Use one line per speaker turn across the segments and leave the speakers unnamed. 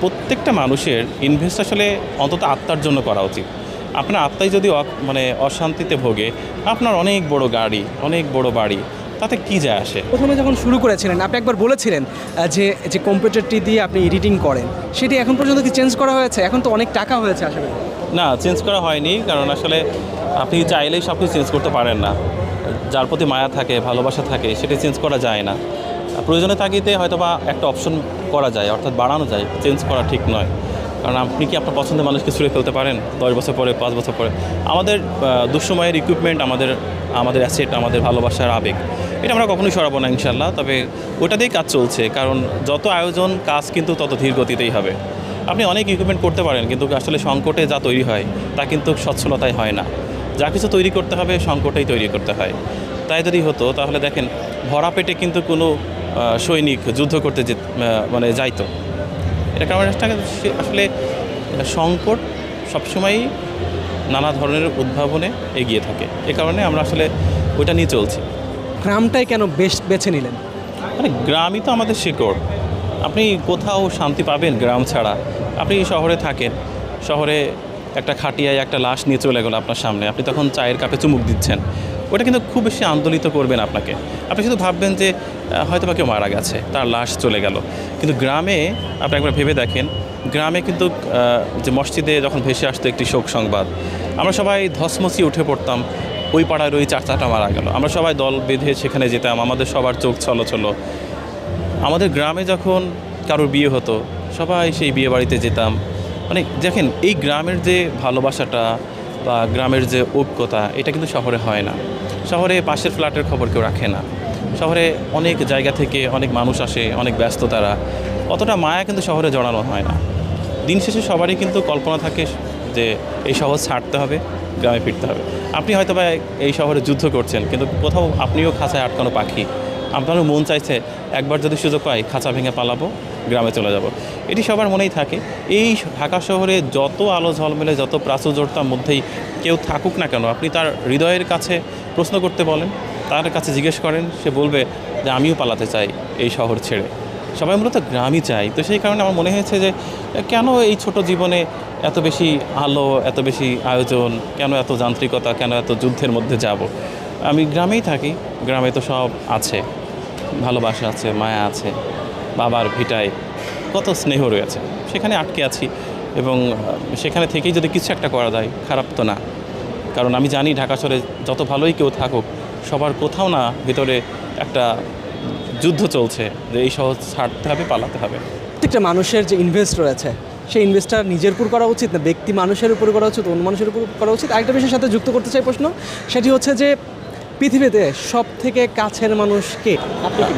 প্রত্যেকটা মানুষের ইনভেস্ট আসলে অন্তত আত্মার জন্য করা উচিত। আপনার আত্মাই যদি অশান্তিতে ভোগে, আপনার অনেক বড় গাড়ি, অনেক বড় বাড়ি, তাতে কি যায় আসে?
প্রথমে যখন শুরু করেছিলেন আপনি একবার বলেছিলেন যে যে কম্পিউটারটি দিয়ে আপনি এডিটিং করেন সেটি এখন পর্যন্ত কি চেঞ্জ করা হয়েছে? এখন তো অনেক টাকা হয়েছে আসলে।
না, চেঞ্জ করা হয়নি, কারণ আসলে আপনি চাইলেই সব কিছু চেঞ্জ করতে পারেন না। যার প্রতি মায়া থাকে, ভালোবাসা থাকে, সেটা চেঞ্জ করা যায় না। প্রয়োজনের তাগিদে হয়তোবা একটা অপশন করা যায়, অর্থাৎ বাড়ানো যায়, চেঞ্জ করা ঠিক নয়। কারণ আপনি কি আপনার পছন্দের মানুষকে ছুঁড়ে ফেলতে পারেন 10 বছর পরে, 5 বছর পরে? আমাদের দুঃসময়ের ইকুইপমেন্ট, আমাদের অ্যাসেট, আমাদের ভালোবাসার আবেগ, এটা আমরা কখনোই সরাবো না ইনশাল্লাহ। তবে ওটা দিয়েই কাজ চলছে, কারণ যত আয়োজন কাজ কিন্তু তত ধীর গতিতেই হবে। আপনি অনেক ইকুইপমেন্ট করতে পারেন, কিন্তু আসলে সংকটে যা তৈরি হয় তা কিন্তু সচ্ছলতায় হয় না। যা কিছু তৈরি করতে হবে সংকটেই তৈরি করতে হয়। তাই যদি হতো তাহলে দেখেন, ভরা পেটে কিন্তু কোনো সৈনিক যুদ্ধ করতে যাইতো। এটা কারণ আসলে সংকট সবসময়ই নানা ধরনের উদ্ভাবনে এগিয়ে থাকে। এ কারণে আমরা আসলে ওইটা নিয়ে চলছি।
গ্রামটাই কেন বেছে নিলেন?
মানে গ্রামই তো আমাদের শিকড়। আপনি কোথাও শান্তি পাবেন গ্রাম ছাড়া? আপনি শহরে থাকেন, শহরে একটা খাটিয়ায় একটা লাশ নিয়ে চলে গেল আপনার সামনে, আপনি তখন চায়ের কাপে চুমুক দিচ্ছেন, ওটা কিন্তু খুব বেশি আন্দোলিত করবেন আপনাকে। আপনি শুধু ভাববেন যে হয়তো বা কেউ মারা গেছে, তার লাশ চলে গেল। কিন্তু গ্রামে আপনি একবার ভেবে দেখেন, গ্রামে কিন্তু যে মসজিদে যখন ভেসে আসতো একটি শোক সংবাদ, আমরা সবাই ধসমসি উঠে পড়তাম, ওই পাড়ার ওই চাচাটা মারা গেল। আমরা সবাই দল বেঁধে সেখানে যেতাম, আমাদের সবার চোখ ছলো। আমাদের গ্রামে যখন কারোর বিয়ে হতো, সবাই সেই বিয়ে বাড়িতে যেতাম। মানে দেখেন, এই গ্রামের যে ভালোবাসাটা বা গ্রামের যে ঐক্যতা, এটা কিন্তু শহরে হয় না। শহরে পাশের ফ্ল্যাটের খবর কেউ রাখে না। শহরে অনেক জায়গা থেকে অনেক মানুষ আসে, অনেক ব্যস্ততারা, অতটা মায়া কিন্তু শহরে জড়ানো হয় না। দিন শেষে সবারই কিন্তু কল্পনা থাকে যে এই শহর ছাড়তে হবে, গ্রামে ফিরতে হবে। আপনি হয়তো বা এই শহরে যুদ্ধ করছেন, কিন্তু কোথাও আপনিও খাঁচায় আটকানো পাখি। আপনারও মন চাইছে একবার যদি সুযোগ পাই খাঁচা ভেঙে পালাবো, গ্রামে চলে যাব। এটি সবার মনেই থাকে। এই ঢাকা শহরে যত আলো ঝলমেলে, যত প্রাচুর্যতার মধ্যেই কেউ থাকুক না কেন, আপনি তার হৃদয়ের কাছে প্রশ্ন করতে বলেন, তার কাছে জিজ্ঞেস করেন, সে বলবে যে আমিও পালাতে চাই এই শহর ছেড়ে। সবাই মূলত গ্রামই চাই। তো সেই কারণে আমার মনে হয়েছে যে কেন এই ছোট জীবনে এত বেশি আলো, এত বেশি আয়োজন, কেন এত যান্ত্রিকতা, কেন এত যুদ্ধের মধ্যে যাব? আমি গ্রামেই থাকি, গ্রামে তো সব আছে, ভালোবাসা আছে, মায়া আছে, বাবার ভিটায় কত স্নেহ রয়েছে, সেখানে আটকে আছি। এবং সেখানে থেকেই যদি কিছু একটা করা যায়, খারাপ তো না। কারণ আমি জানি ঢাকা শহরে যত ভালোই কেউ থাকুক, সবার কোথাও না ভিতরে একটা যুদ্ধ চলছে যে এই শহর ছাড়তে হবে, পালাতে হবে।
প্রত্যেকটা মানুষের যে ইনভেস্ট রয়েছে, সেই ইনভেস্টটা নিজের উপর করা উচিত না ব্যক্তি মানুষের উপর করা উচিত, অন্য মানুষের উপর করা উচিত? আরেকটা বিষয়ের সাথে যুক্ত করতে চাই প্রশ্ন, সেটি হচ্ছে যে পৃথিবীতে সব থেকে কাছের মানুষ কে? আপনি কি?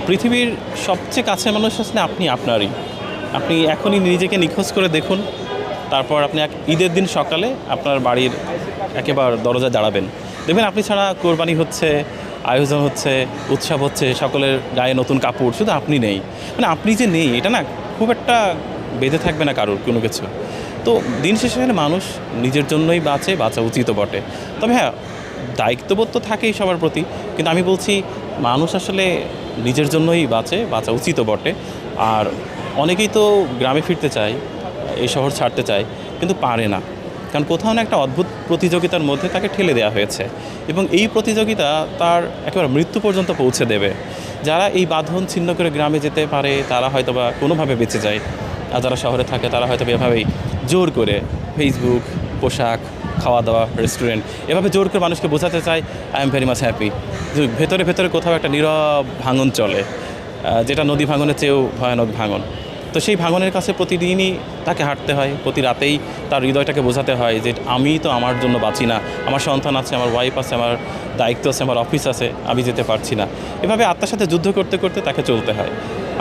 পৃথিবীর সবচেয়ে কাছের মানুষ আসলে আপনারই। আপনি এখনই নিজেকে নিখোঁজ করে দেখুন, তারপর আপনি ঈদের দিন সকালে আপনার বাড়ির একেবারে দরজায় দাঁড়াবেন, দেখবেন আপনি ছাড়া কোরবানি হচ্ছে, আয়োজন হচ্ছে, উৎসব হচ্ছে, সকলের গায়ে নতুন কাপড়, শুধু আপনি নেই। মানে আপনি যে নেই, এটা না খুব একটা বেঁধে থাকবে না কারোর কোনো কিছু। তো দিন শেষে মানুষ নিজের জন্যই বাঁচা উচিত বটে। তবে হ্যাঁ, দায়িত্ববোধ তো থাকেই সবার প্রতি, কিন্তু আমি বলছি মানুষ আসলে নিজের জন্যই বাঁচা উচিত বটে। আর অনেকেই তো গ্রামে ফিরতে চায়, এই শহর ছাড়তে চায়, কিন্তু পারে না। কারণ কোথাও না একটা অদ্ভুত প্রতিযোগিতার মধ্যে তাকে ঠেলে দেওয়া হয়েছে, এবং এই প্রতিযোগিতা তার একেবারে মৃত্যু পর্যন্ত পৌঁছে দেবে। যারা এই বাঁধন ছিন্ন করে গ্রামে যেতে পারে তারা হয়তো বা কোনোভাবে বেঁচে যায়, আর যারা শহরে থাকে তারা হয়তো এভাবেই জোর করে ফেসবুক, পোশাক, খাওয়া দাওয়া, রেস্টুরেন্ট, এভাবে জোর করে মানুষকে বোঝাতে চায় I am very much happy. ভেতরে ভেতরে কোথাও একটা নীরব ভাঙন চলে, যেটা নদী ভাঙনের চেয়েও ভয়ানক ভাঙন। তো সেই ভাঙনের কাছে প্রতিদিনই তাকে হাঁটতে হয়, প্রতি রাতেই তার হৃদয়টাকে বোঝাতে হয় যে আমি তো আমার জন্য বাঁচি না, আমার সন্তান আছে, আমার ওয়াইফ আছে, আমার দায়িত্ব আছে, আমার অফিস আছে, আমি যেতে পারছি না। এভাবে আত্মার সাথে যুদ্ধ করতে করতে তাকে চলতে হয়।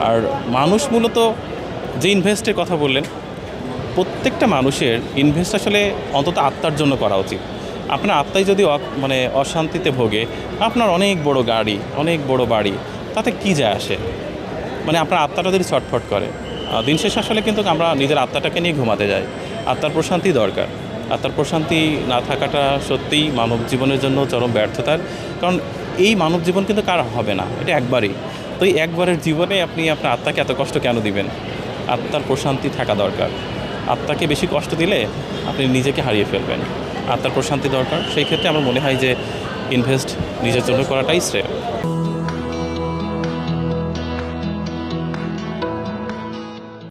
আর মানুষ মূলত যে ইনভেস্টের কথা বললেন, প্রত্যেকটা মানুষের ইনভেস্ট আসলে অন্তত আত্মার জন্য করা উচিত। আপনার আত্মাই যদি অশান্তিতে ভোগে, আপনার অনেক বড় গাড়ি, অনেক বড় বাড়ি, তাতে কি যায় আসে? মানে আপনার আত্মাটা যদি ছটফট করে, দিন শেষে আসলে কিন্তু আমরা নিজের আত্মাটাকে নিয়ে ঘুমাতে যাই। আত্মার প্রশান্তি দরকার। আত্মার প্রশান্তি না থাকাটা সত্যিই মানব জীবনের জন্য চরম ব্যর্থতার। কারণ এই মানব জীবন কিন্তু কার হবে না, এটা একবারই। তো এই একবারের জীবনে আপনি আপনার আত্মাকে এত কষ্ট কেন দিবেন? আত্মার প্রশান্তি থাকা দরকার। আত্মাকে বেশি কষ্ট দিলে আপনি নিজেকে হারিয়ে ফেলবেন। আত্মার প্রশান্তি দরকার। সেই ক্ষেত্রে আমার মনে হয় যে ইনভেস্ট নিজের জন্য করাটাই শ্রেয়।